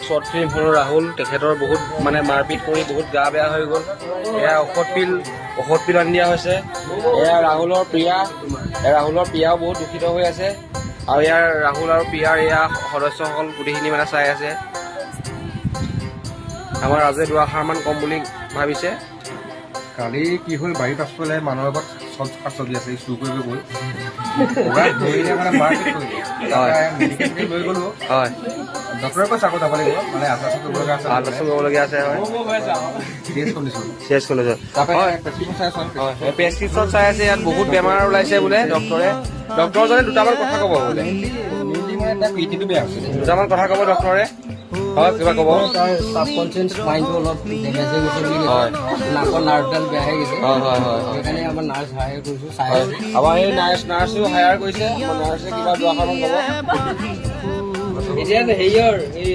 Short ফিল্মখনৰ ৰাহুল তেখেতৰ বহুত মানে মাৰপিট কৰি বহুত গা বেয়া হৈ গ'ল। এয়া ঔষধ পিল আনি দিয়া হৈছে। এয়া ৰাহুলৰ প্ৰিয়াও বহুত দূষিত হৈ আছে আৰু ইয়াৰ ৰাহুল আৰু প্ৰিয়াৰ এয়া সদস্যসকল গোটেইখিনি মানে চাই আছে। আমাৰ ৰাজে দুআষাৰমান কম বুলি ভাবিছে। কালি কি হ'ল বাৰীৰ পাছফালে মানুহৰ আগত শাক চব্জি আছে চুৰ কৰিব গ'ল ধৰিলে মানে মাৰপিট কৰিলে মেডিকেল লৈ গ'লো হয় ডক্টৰে কৈছে আকৌ যাব লাগিব মানে আল্ট্ৰাচাউণ্ড কৰিবলগীয়া আছে হয় চিৰিয়াছ কণ্ডিশ্যন প্ৰেছক্ৰিপশ্যন চাই আছে। ইয়াত বহুত বেমাৰ ওলাইছে বোলে। ডক্টৰজনে দুটামান কথা ক'ব বোলে। দুটামান কথা ক'ব ডক্টৰে। হয় কিবা ক'ব? তাৰ ছাবকনচিয়াছ মাইণ্ডটো অলপ ডেমেজ হৈ গৈছে বুলি হয় নাকৰ নাৰ্ভডাল বেয়া হৈ গৈছে। হয় হয় হয় সেইকাৰণে আমাৰ নাৰ্ছ হায়াৰ কৰিছোঁ চাই হয় আমাৰ এই নাৰ্ছো হায়াৰ কৰিছে। নাৰ্ছে কিবা দুআষাৰমান ক'ব। এতিয়া হেৰিয়ৰ এই